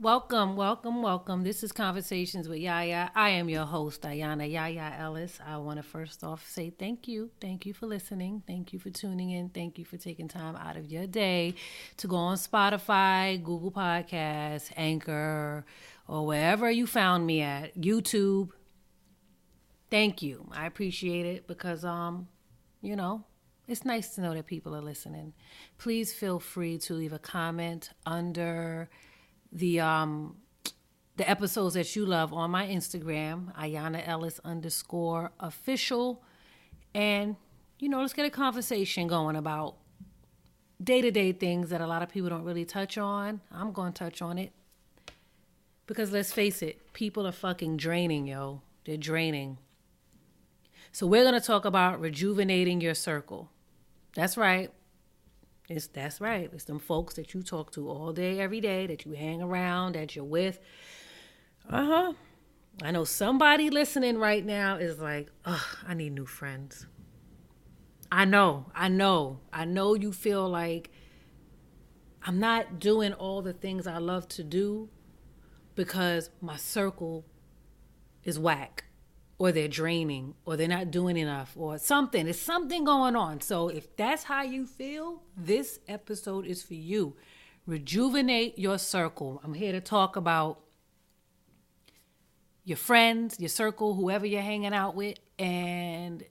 Welcome, welcome, welcome. This is Conversations with Yaya. I am your host, Yaya Ellis. I want to first off say thank you. Thank you for listening. Thank you for tuning in. Thank you for taking time out of your day to go on Spotify, Google Podcasts, Anchor, or wherever you found me at, YouTube. Thank you. I appreciate it because, you know, it's nice to know that people are listening. Please feel free to leave a comment under the episodes that you love on my Instagram, Ayana Ellis _official. And, let's get a conversation going about day-to-day things that a lot of people don't really touch on. I'm going to touch on it. Because let's face it, people are fucking draining, yo. They're draining. So we're going to talk about rejuvenating your circle. That's right. That's right. It's them folks that you talk to all day, every day, that you hang around, that you're with. I know somebody listening right now is like, I need new friends. I know you feel like I'm not doing all the things I love to do because my circle is whack, or they're draining, or they're not doing enough, or something. There's something going on. So if that's how you feel, this episode is for you. Rejuvenate your circle. I'm here to talk about your friends, your circle, whoever you're hanging out with, and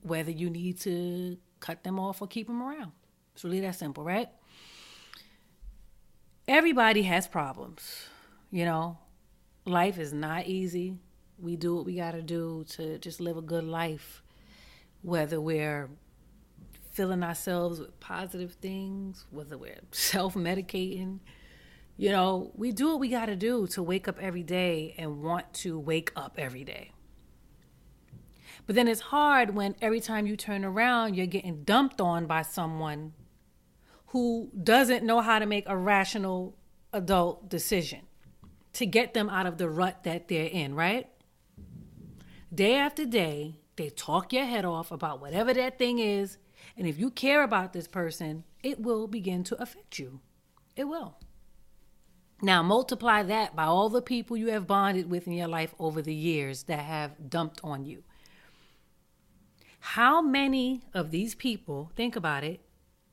whether you need to cut them off or keep them around. It's really that simple, right? Everybody has problems, Life is not easy. We do what we got to do to just live a good life, whether we're filling ourselves with positive things, whether we're self-medicating. We do what we got to do to wake up every day and want to wake up every day. But then it's hard when every time you turn around, you're getting dumped on by someone who doesn't know how to make a rational adult decision to get them out of the rut that they're in, right? Day after day, they talk your head off about whatever that thing is. And if you care about this person, it will begin to affect you. It will. Now, multiply that by all the people you have bonded with in your life over the years that have dumped on you. How many of these people, think about it,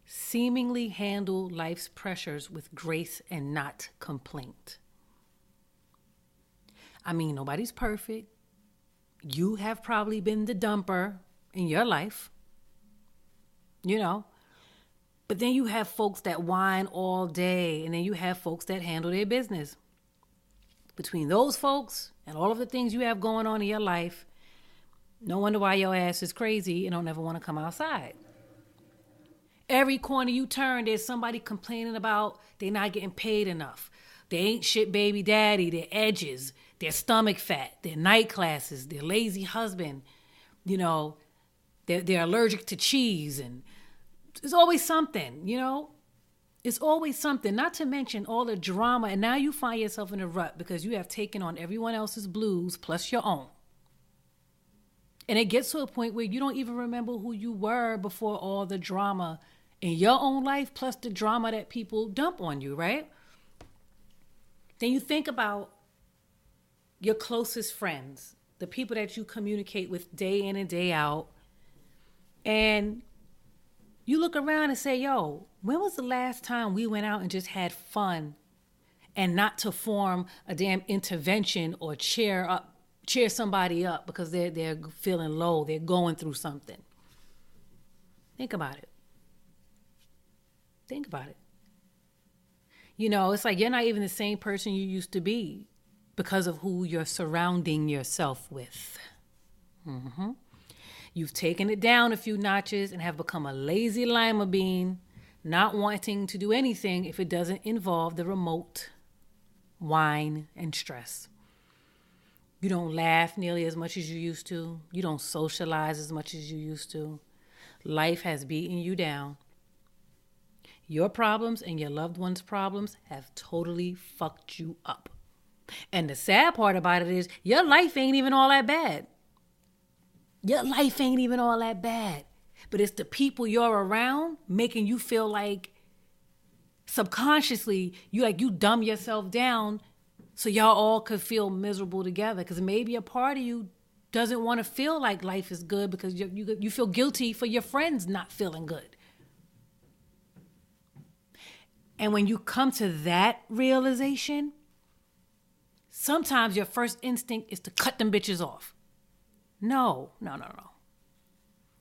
seemingly handle life's pressures with grace and not complaint? I mean, nobody's perfect. You have probably been the dumper in your life, But then you have folks that whine all day, and then you have folks that handle their business. Between those folks and all of the things you have going on in your life, no wonder why your ass is crazy and don't ever want to come outside. Every corner you turn, there's somebody complaining about they not getting paid enough. They ain't shit baby daddy, their edges, their stomach fat, their night classes, their lazy husband, they're allergic to cheese, and it's always something, It's always something, not to mention all the drama, and now you find yourself in a rut because you have taken on everyone else's blues plus your own. And it gets to a point where you don't even remember who you were before all the drama in your own life plus the drama that people dump on you, right? Then you think about your closest friends, the people that you communicate with day in and day out, and you look around and say, yo, when was the last time we went out and just had fun and not to form a damn intervention or cheer somebody up because they're feeling low, they're going through something? Think about it. Think about it. It's like you're not even the same person you used to be because of who you're surrounding yourself with. You've taken it down a few notches and have become a lazy lima bean, not wanting to do anything if it doesn't involve the remote whine and stress. You don't laugh nearly as much as you used to. You don't socialize as much as you used to. Life has beaten you down. Your problems and your loved ones' problems have totally fucked you up. And the sad part about it is your life ain't even all that bad. Your life ain't even all that bad. But it's the people you're around making you feel like subconsciously you dumb yourself down so y'all all could feel miserable together, because maybe a part of you doesn't want to feel like life is good because you feel guilty for your friends not feeling good. And when you come to that realization, sometimes your first instinct is to cut them bitches off. No.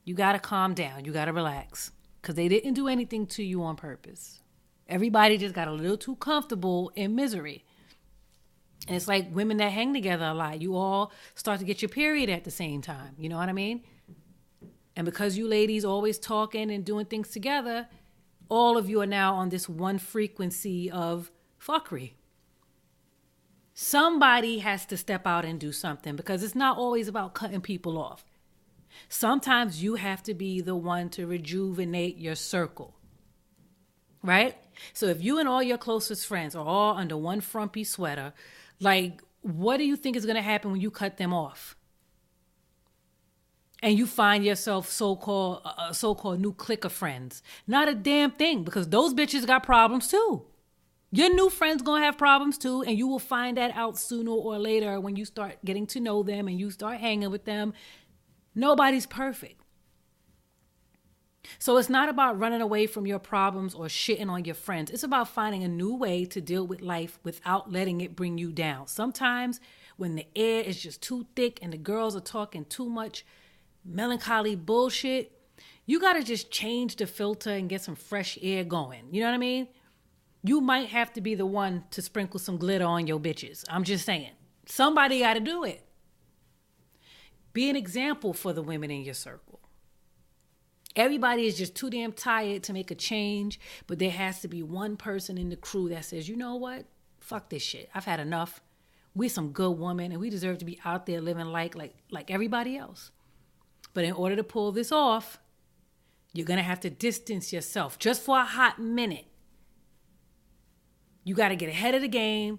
You got to calm down. You got to relax, because they didn't do anything to you on purpose. Everybody just got a little too comfortable in misery. And it's like women that hang together a lot. You all start to get your period at the same time. You know what I mean? And because you ladies always talking and doing things together, all of you are now on this one frequency of fuckery. Somebody has to step out and do something, because it's not always about cutting people off. Sometimes you have to be the one to rejuvenate your circle. Right? So if you and all your closest friends are all under one frumpy sweater, like, what do you think is going to happen when you cut them off? And you find yourself so-called new clique of friends? Not a damn thing, because those bitches got problems too. Your new friends going to have problems too, and you will find that out sooner or later when you start getting to know them and you start hanging with them. Nobody's perfect. So it's not about running away from your problems or shitting on your friends. It's about finding a new way to deal with life without letting it bring you down. Sometimes when the air is just too thick and the girls are talking too much melancholy bullshit, you got to just change the filter and get some fresh air going. You know what I mean? You might have to be the one to sprinkle some glitter on your bitches. I'm just saying. Somebody got to do it. Be an example for the women in your circle. Everybody is just too damn tired to make a change, but there has to be one person in the crew that says, you know what? Fuck this shit. I've had enough. We're some good women, and we deserve to be out there living like everybody else. But in order to pull this off, you're going to have to distance yourself just for a hot minute. You got to get ahead of the game,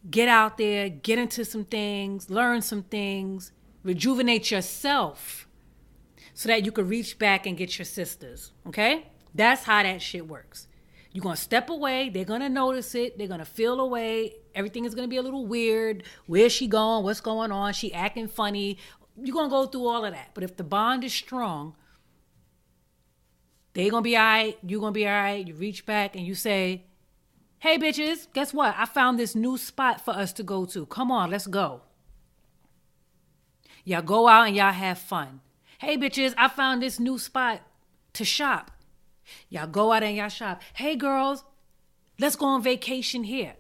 get out there, get into some things, learn some things, rejuvenate yourself, so that you can reach back and get your sisters, okay? That's how that shit works. You're going to step away. They're going to notice it. They're going to feel away. Everything is going to be a little weird. Where's she going? What's going on? She acting funny. You're going to go through all of that. But if the bond is strong, they're going to be all right. You're going to be all right. You reach back and you say, hey, bitches, guess what? I found this new spot for us to go to. Come on, let's go. Y'all go out and y'all have fun. Hey, bitches, I found this new spot to shop. Y'all go out and y'all shop. Hey, girls, let's go on vacation here.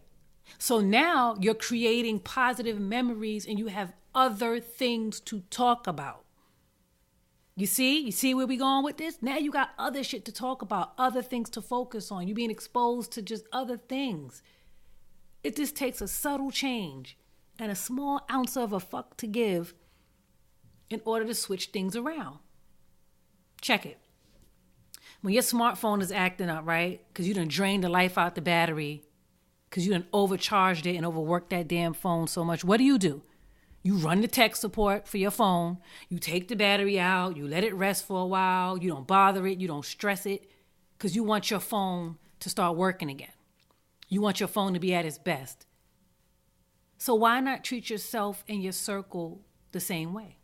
So now you're creating positive memories and you have other things to talk about. You see? You see where we going with this? Now you got other shit to talk about, other things to focus on. You're being exposed to just other things. It just takes a subtle change and a small ounce of a fuck to give in order to switch things around. Check it. When your smartphone is acting up, right? Because you done drained the life out the battery, because you done overcharged it and overworked that damn phone so much, what do? You run the tech support for your phone. You take the battery out. You let it rest for a while. You don't bother it. You don't stress it, because you want your phone to start working again. You want your phone to be at its best. So why not treat yourself and your circle the same way?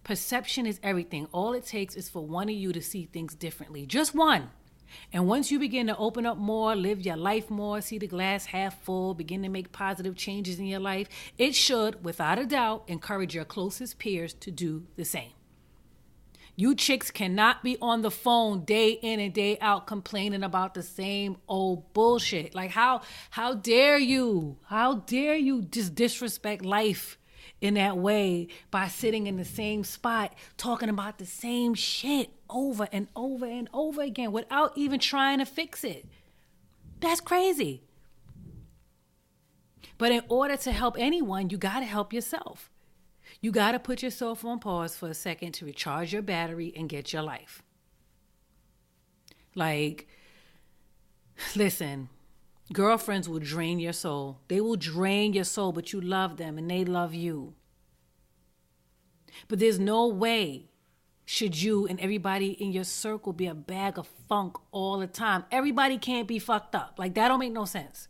Perception is everything. All it takes is for one of you to see things differently. Just one. And once you begin to open up more, live your life more, see the glass half full, begin to make positive changes in your life, it should, without a doubt, encourage your closest peers to do the same. You chicks cannot be on the phone day in and day out complaining about the same old bullshit. Like, how dare you? How dare you just disrespect life in that way by sitting in the same spot talking about the same shit over and over and over again without even trying to fix it? That's crazy. But in order to help anyone, you got to help yourself. You got to put yourself on pause for a second to recharge your battery and get your life. Like, listen, girlfriends will drain your soul. They will drain your soul, but you love them and they love you. But there's no way should you and everybody in your circle be a bag of funk all the time? Everybody can't be fucked up. Like, that don't make no sense.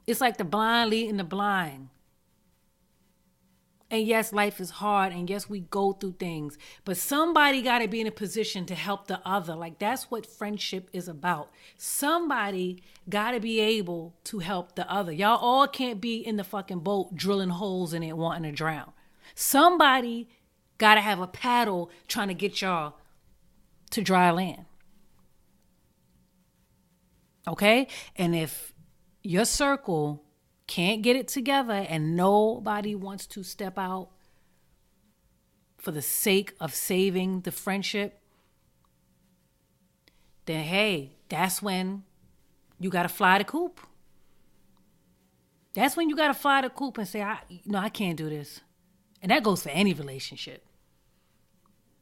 It's like the blind leading the blind. And yes, life is hard. And yes, we go through things. But somebody got to be in a position to help the other. Like, that's what friendship is about. Somebody got to be able to help the other. Y'all all can't be in the fucking boat drilling holes in it wanting to drown. Somebody got to have a paddle trying to get y'all to dry land. Okay? And if your circle can't get it together and nobody wants to step out for the sake of saving the friendship, then hey, that's when you got to fly the coop. That's when you got to fly the coop and say, I can't do this. And that goes for any relationship.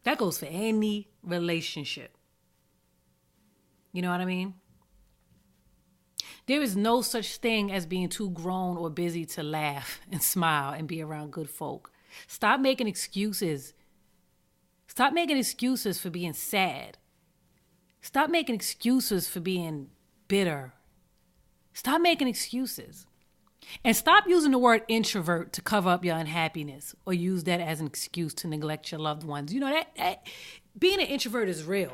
That goes for any relationship. You know what I mean? There is no such thing as being too grown or busy to laugh and smile and be around good folk. Stop making excuses. Stop making excuses for being sad. Stop making excuses for being bitter. Stop making excuses. And stop using the word introvert to cover up your unhappiness or use that as an excuse to neglect your loved ones. You know, that being an introvert is real.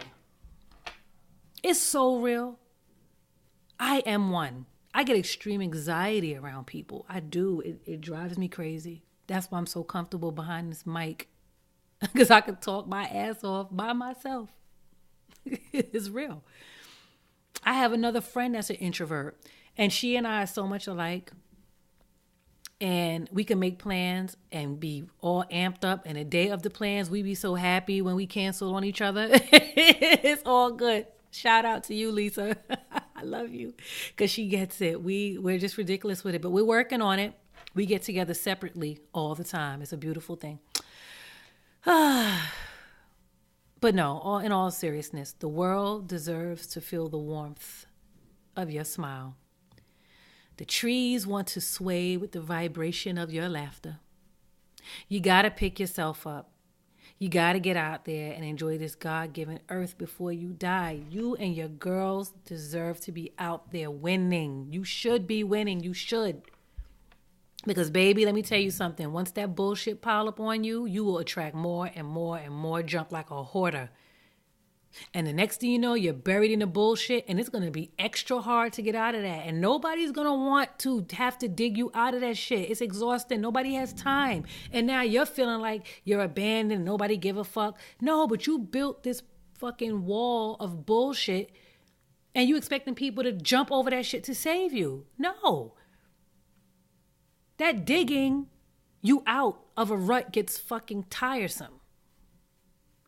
It's so real. I am one. I get extreme anxiety around people. I do. It drives me crazy. That's why I'm so comfortable behind this mic. Because I can talk my ass off by myself. It's real. I have another friend that's an introvert. And she and I are so much alike. And we can make plans and be all amped up. And the day of the plans, we be so happy when we cancel on each other. It's all good. Shout out to you, Lisa. I love you. Because she gets it. We're just ridiculous with it. But we're working on it. We get together separately all the time. It's a beautiful thing. But no, in all seriousness, the world deserves to feel the warmth of your smile. The trees want to sway with the vibration of your laughter. You got to pick yourself up. You got to get out there and enjoy this God-given earth before you die. You and your girls deserve to be out there winning. You should be winning. You should. Because, baby, let me tell you something. Once that bullshit pile up on you, you will attract more and more and more junk like a hoarder. And the next thing you know, you're buried in the bullshit, and it's going to be extra hard to get out of that. And nobody's going to want to have to dig you out of that shit. It's exhausting. Nobody has time. And now you're feeling like you're abandoned. Nobody give a fuck. No, but you built this fucking wall of bullshit, and you expecting people to jump over that shit to save you. No. That digging you out of a rut gets fucking tiresome.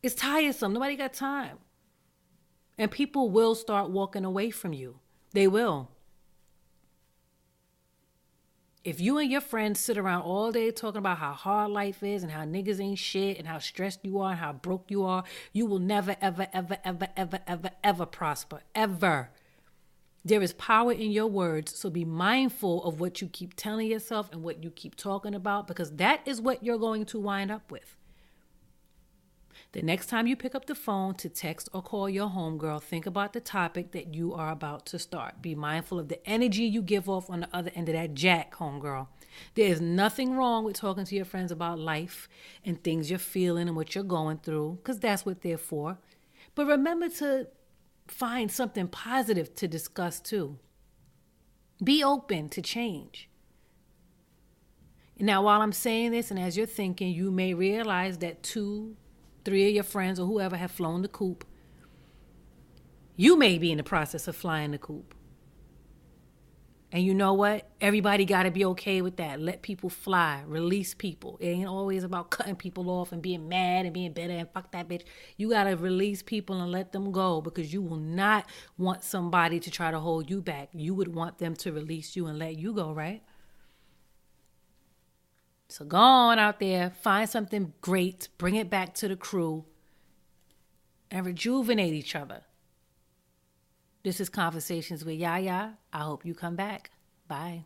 It's tiresome. Nobody got time. And people will start walking away from you. They will. If you and your friends sit around all day talking about how hard life is and how niggas ain't shit and how stressed you are and how broke you are, you will never, ever, ever, ever, ever, ever, ever prosper. Ever. There is power in your words, so be mindful of what you keep telling yourself and what you keep talking about, because that is what you're going to wind up with. The next time you pick up the phone to text or call your homegirl, think about the topic that you are about to start. Be mindful of the energy you give off on the other end of that jack, homegirl. There is nothing wrong with talking to your friends about life and things you're feeling and what you're going through, because that's what they're for. But remember to find something positive to discuss too. Be open to change. Now, while I'm saying this, and as you're thinking, you may realize that 2-3 of your friends or whoever have flown the coop. You may be in the process of flying the coop. And you know what? Everybody got to be okay with that. Let people fly. Release people. It ain't always about cutting people off and being mad and being bitter and fuck that bitch. You got to release people and let them go, because you will not want somebody to try to hold you back. You would want them to release you and let you go, right? So go on out there. Find something great. Bring it back to the crew. And rejuvenate each other. This is Conversations with Yaya. I hope you come back. Bye.